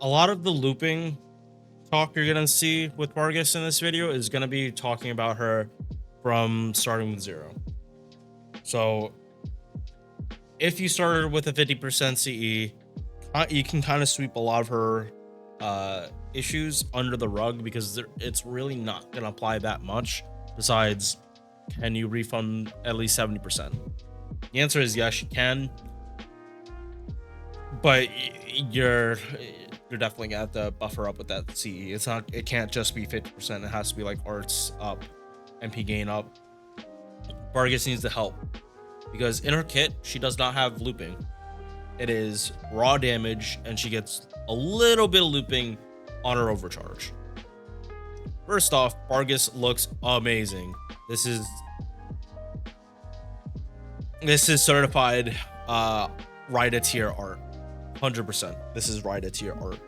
A lot of the looping talk you're gonna see with Barghest in this video is gonna be talking about her from starting with 0. So if you started with a 50% CE, you can kind of sweep a lot of her issues under the rug because it's really not gonna apply that much. Besides, can you refund at least 70%? The answer is yes, you can, but you're definitely gonna have to buffer up with that CE. It can't just be 50%. It has to be like arts up, MP gain up. Barghest needs the help because in her kit she does not have looping. It is raw damage, and she gets a little bit of looping on her overcharge. First off, Barghest looks amazing. This is certified Rida tier art. 100%. This is Rida tier art.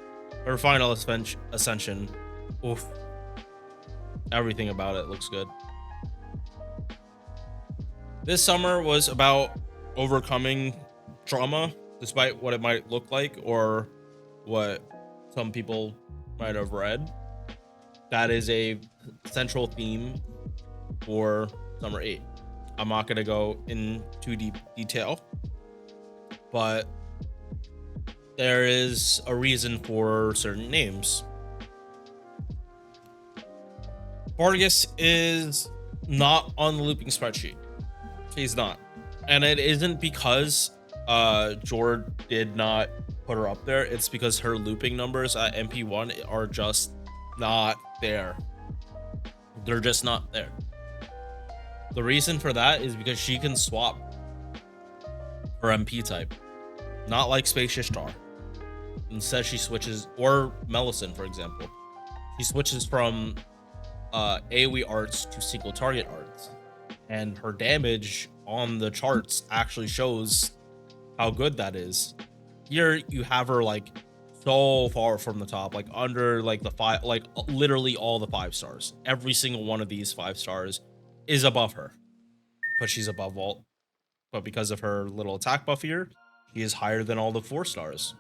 Her final ascension. Oof. Everything about it looks good. This summer was about overcoming trauma, despite what it might look like or what some people might have read. That is a central theme for Summer 8. I'm not going to go into deep detail, but there is a reason for certain names. Barghest is not on the looping spreadsheet. He's not. And it isn't because Jord did not put her up there. It's because her looping numbers at MP1 are just not there. They're just not there. The reason for that is because she can swap her MP type, not like Spacious Star. Instead, she switches, or Melisyn, for example, she switches from AoE arts to single target arts, and her damage on the charts actually shows how good that is. Here you have her like so far from the top, like under like the 5, like literally all the 5 stars. Every single one of these 5 stars is above her, but she's above all. But because of her little attack buff here, she is higher than all the 4 stars.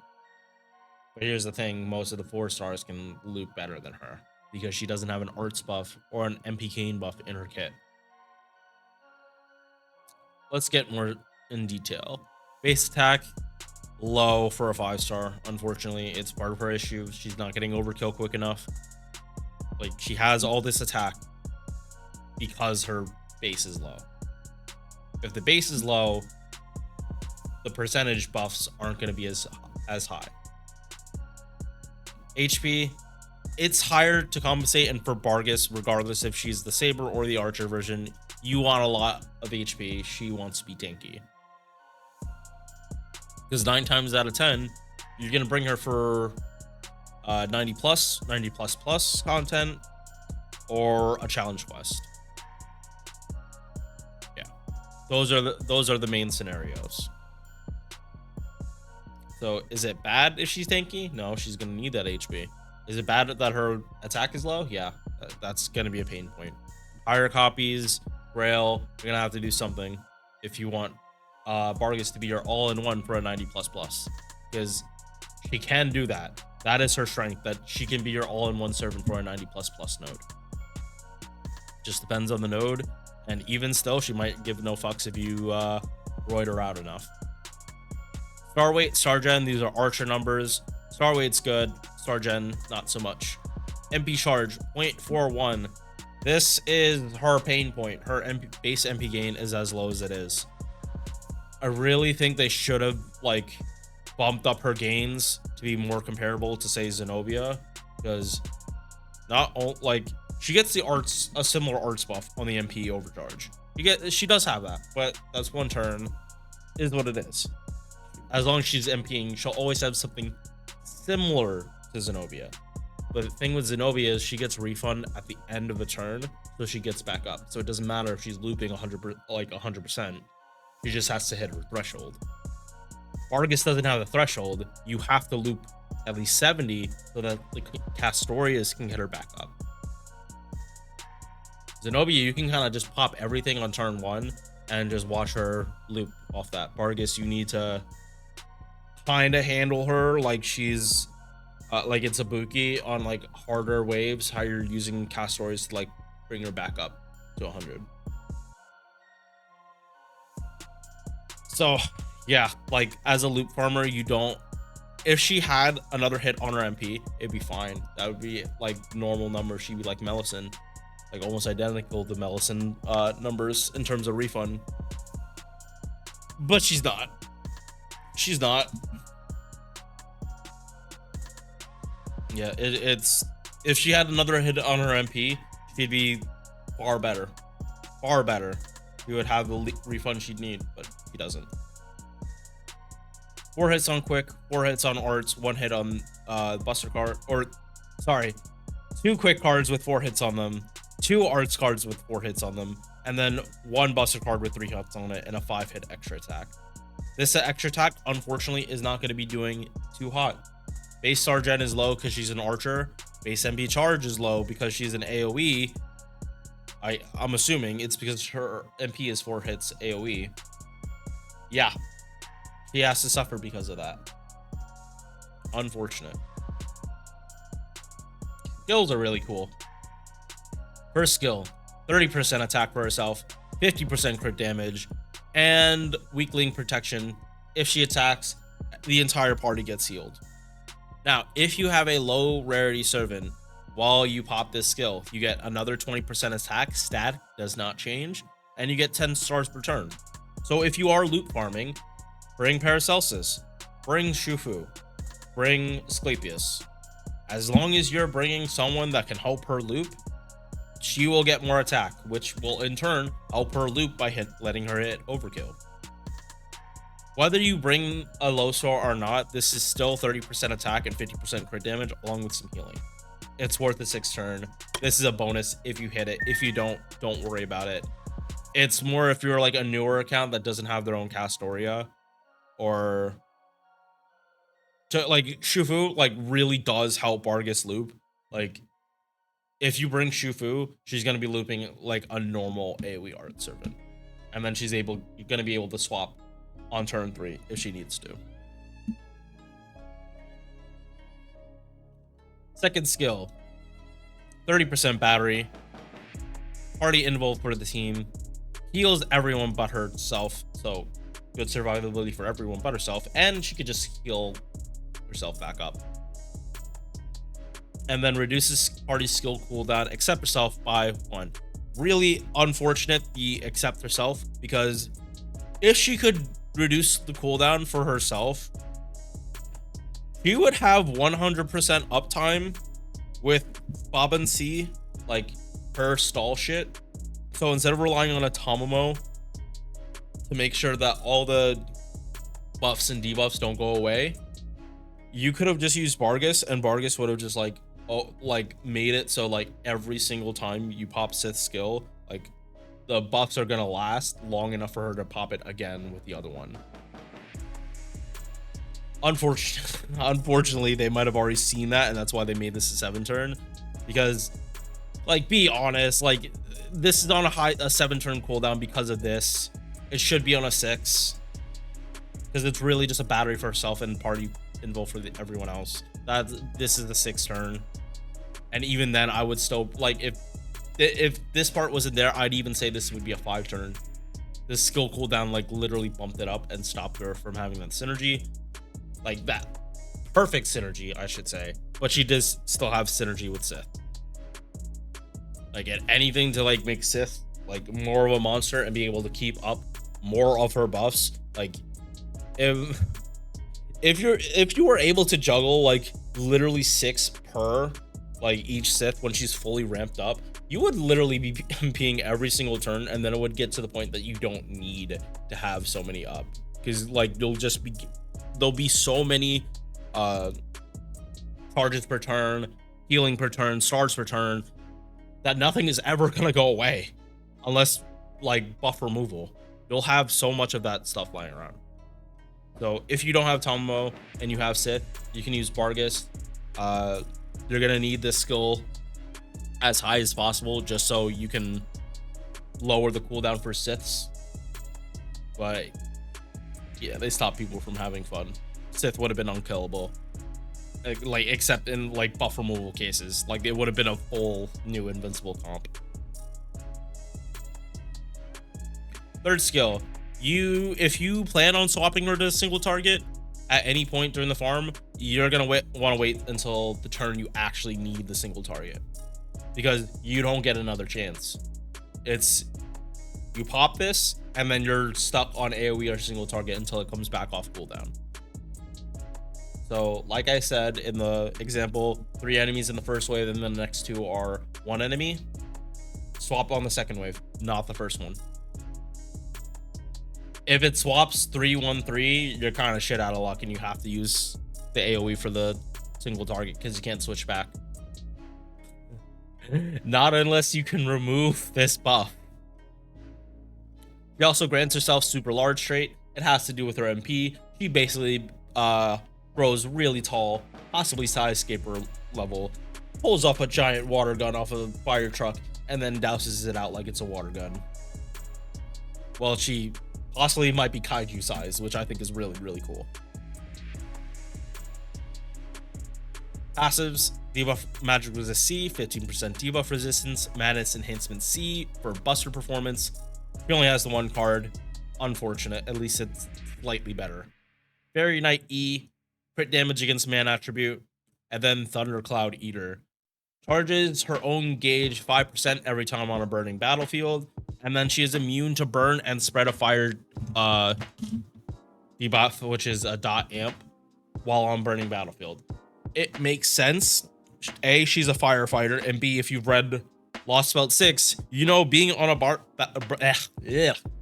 But here's the thing, most of the 4 stars can loop better than her because she doesn't have an arts buff or an MP gain buff in her kit. Let's get more in detail. Base attack, low for a 5-star. Unfortunately, it's part of her issue. She's not getting overkill quick enough. Like, she has all this attack because her base is low. If the base is low, the percentage buffs aren't going to be as high. HP, it's higher to compensate, and for Barghest, regardless if she's the Saber or the Archer version, you want a lot of HP. She wants to be tanky. Because 9 times out of 10, you're going to bring her for 90 plus content, or a challenge quest. Yeah, those are the main scenarios. So is it bad if she's tanky? No, she's going to need that HP. Is it bad that her attack is low? Yeah, that's going to be a pain point. Higher copies, Grail, you're going to have to do something if you want Barghest to be your all-in-one for a 90 plus, because she can do that. That is her strength, that she can be your all-in-one servant for a 90 plus node. Just depends on the node, and even still, she might give no fucks if you roid her out enough. Star weight, star gen, these are archer numbers. Star weight's good, star gen not so much. MP charge 0.41. This is her pain point. Her base MP gain is as low as it is. I really think they should have like bumped up her gains to be more comparable to, say, Zenobia, because she gets a similar arts buff on the MP overcharge. She does have that, but that's one turn, is what it is. As long as she's MPing, she'll always have something similar to Zenobia. But the thing with Zenobia is she gets refund at the end of the turn, so she gets back up. So it doesn't matter if she's looping 100%. She just has to hit her threshold. Barghest doesn't have the threshold. You have to loop at least 70 so that the Castorias can get her back up. Zenobia, you can kind of just pop everything on turn 1 and just watch her loop off that. Barghest, you need to kind of handle her like she's like it's a Ibuki on like harder waves, how you're using cast stories to like bring her back up to 100. So yeah, like as a loop farmer, you don't, if she had another hit on her MP, it'd be fine. That would be like normal numbers. She'd be like Melisyn, like almost identical to Melisyn numbers in terms of refund. But she's not. She's not. Yeah, it's if she had another hit on her MP, she'd be far better. Far better. She would have the refund she'd need, but he doesn't. 4 hits on quick, 4 hits on arts, 1 hit on buster card, or sorry, 2 quick cards with 4 hits on them, 2 arts cards with 4 hits on them, and then 1 buster card with 3 hits on it and a 5-hit extra attack. This extra attack, unfortunately, is not going to be doing too hot. Base Sergeant is low because she's an archer. Base MP charge is low because she's an AoE. I'm assuming it's because her MP is 4 hits AoE. Yeah. He has to suffer because of that. Unfortunate. Skills are really cool. First skill, 30% attack for herself, 50% crit damage, and weakling protection. If she attacks, the entire party gets healed. Now, if you have a low rarity servant, while you pop this skill, you get another 20% attack, stat does not change, and you get 10 stars per turn. So if you are loot farming, bring Paracelsus, bring Shufu, bring Asclepius. As long as you're bringing someone that can help her loop, she will get more attack, which will in turn help her loop by letting her hit overkill. Whether you bring a low star or not, this is still 30% attack and 50% crit damage along with some healing. It's worth the 6 turn. This is a bonus if you hit it. If you don't worry about it. It's more if you're like a newer account that doesn't have their own Castoria, or to like Shufu like really does help Barghest loop. Like if you bring Shufu, she's gonna be looping like a normal AoE art servant, and then you're gonna be able to swap on turn 3 if she needs to. Second skill, 30% battery, party invul for the team, heals everyone but herself, so good survivability for everyone but herself, and she could just heal herself back up. And then reduces party skill cooldown except herself by 1. Really unfortunate the except herself, because if she could reduce the cooldown for herself, she would have 100% uptime with Bob and C, like her stall shit. So instead of relying on a Tomomo to make sure that all the buffs and debuffs don't go away, you could have just used Barghest, and Barghest would have just like made it so like every single time you pop Sith skill, like the buffs are gonna last long enough for her to pop it again with the other one. Unfortunately, they might have already seen that, and that's why they made this a 7 turn. Because, like, be honest, like this is on a 7 turn cooldown because of this. It should be on a 6 because it's really just a battery for herself and party invul for everyone else. This is the 6 turn, and even then, I would still like if this part wasn't there, I'd even say this would be a 5 turn. This skill cooldown like literally bumped it up and stopped her from having that synergy, like that perfect synergy, I should say. But she does still have synergy with Sith. Like at anything to like make Sith like more of a monster and be able to keep up more of her buffs. Like if you were able to juggle like literally 6 per like each Sith when she's fully ramped up, you would literally be MPing every single turn, and then it would get to the point that you don't need to have so many up, because like there'll be so many charges per turn, healing per turn, stars per turn, that nothing is ever gonna go away unless like buff removal. You'll have so much of that stuff lying around. So if you don't have Tomomo and you have Sith, you can use Barghest. You're gonna need this skill as high as possible just so you can lower the cooldown for Siths. But yeah, they stop people from having fun. Sith would have been unkillable. like except in like buff removal cases. Like it would have been a full new invincible comp. Third skill, if you plan on swapping her to a single target at any point during the farm, you're gonna want to wait until the turn you actually need the single target, because you don't get another chance. It's you pop this and then you're stuck on AoE or single target until it comes back off cooldown. So like I said in the example, 3 enemies in the first wave and then the next 2 are 1 enemy. Swap on the second wave, not the first one. If it swaps 3-1-3, you're kind of shit out of luck and you have to use the AoE for the single target because you can't switch back. Not unless you can remove this buff. She also grants herself super large trait. It has to do with her MP. She basically grows really tall, possibly skyscraper level, pulls off a giant water gun off a fire truck, and then douses it out like it's a water gun. Well, she possibly might be kaiju size, which I think is really, really cool. Passives: debuff magic resist C, 15% debuff resistance, madness enhancement C for buster performance. He only has the 1 card. Unfortunate, at least it's slightly better. Fairy Knight E, crit damage against man attribute, and then Thundercloud Eater. Charges her own gauge 5% every time on a burning battlefield, and then she is immune to burn and spread of fire debuff, which is a dot amp, while on burning battlefield. It makes sense. A, she's a firefighter, and B, if you've read Lost Belt 6, you know being on a can't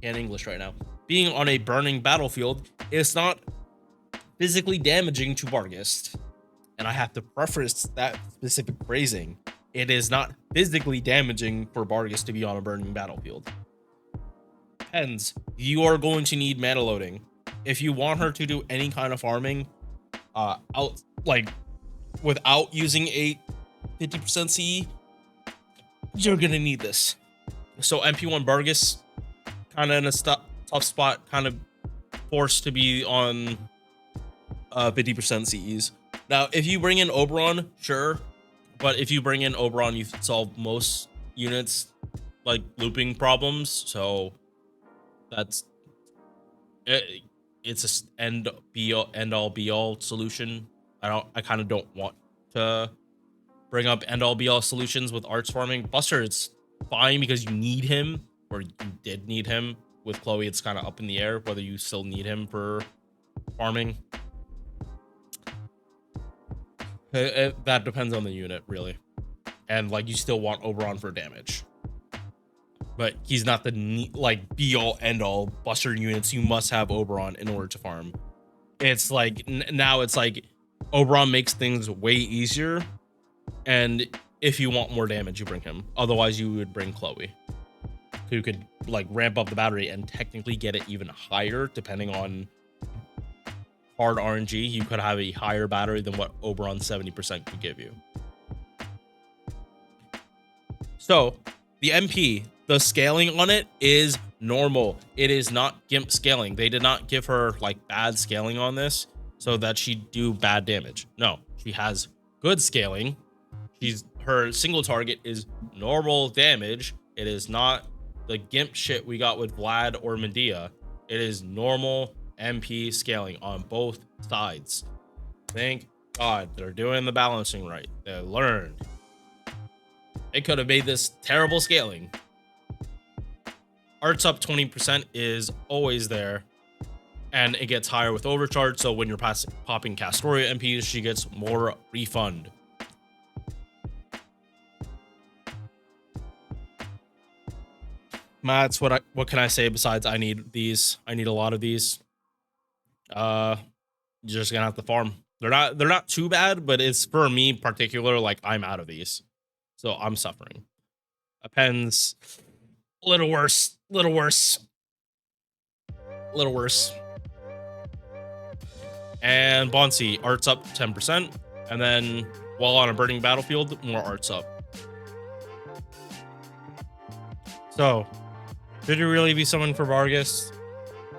English right now. Being on a burning battlefield is not physically damaging to Barghest. And I have to preface that specific phrasing. It is not physically damaging for Barghest to be on a burning battlefield. Hence, you are going to need mana loading. If you want her to do any kind of farming, without using a 50% CE, you're gonna need this. So MP1 Barghest, kind of in a tough spot, kind of forced to be on 50% CEs. Now, if you bring in Oberon, sure, but if you bring in Oberon, you solve most units like looping problems. So that's it. It's a end all be all solution. I kind of don't want to bring up end all be all solutions with arts farming. Buster, it's fine because you need him, or you did need him. With Chloe, it's kind of up in the air whether you still need him for farming. That depends on the unit, really. And like, you still want Oberon for damage, but he's not the be all end all Buster units. You must have Oberon in order to farm. It's like now it's like Oberon makes things way easier, and if you want more damage, you bring him. Otherwise, you would bring Chloe, who could like ramp up the battery and technically get it even higher depending on hard RNG. You could have a higher battery than what Oberon 70% could give you. So the MP, the scaling on it is normal. It is not GIMP scaling. They did not give her like bad scaling on this so that she'd do bad damage. No, she has good scaling. Her single target is normal damage. It is not the GIMP shit we got with Vlad or Medea. It is normal MP scaling on both sides. Thank God they're doing the balancing right. They learned. They could have made this terrible scaling. Arts up 20% is always there, and it gets higher with overcharge. So when you're popping Castoria MPs, she gets more refund. Mats, what can I say besides I need these? I need a lot of these. You're just gonna have to farm. They're not too bad, but it's for me particular, like I'm out of these, so I'm suffering. Appends, a little worse. And Bonsi, arts up 10%, and then while on a burning battlefield, more arts up. So, should you really be summoned for Barghest?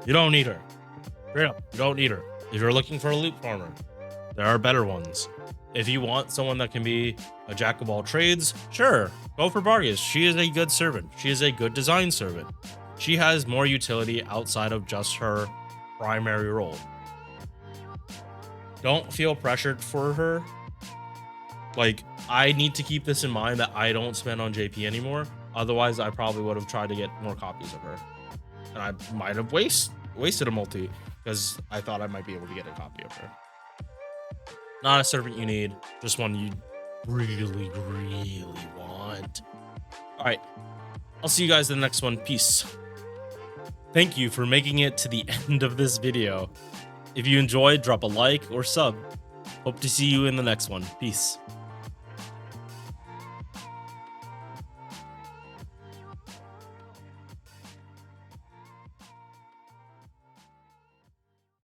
You don't need her. Straight up, you don't need her. If you're looking for a loot farmer, there are better ones. If you want someone that can be a jack of all trades, sure, go for Barghest. She is a good servant. She is a good design servant. She has more utility outside of just her primary role. Don't feel pressured for her. Like, I need to keep this in mind that I don't spend on JP anymore. Otherwise, I probably would have tried to get more copies of her. And I might have wasted a multi because I thought I might be able to get a copy of her. Not a servant you need, just one you really, really want. All right, I'll see you guys in the next one. Peace. Thank you for making it to the end of this video. If you enjoyed, drop a like or sub. Hope to see you in the next one. Peace.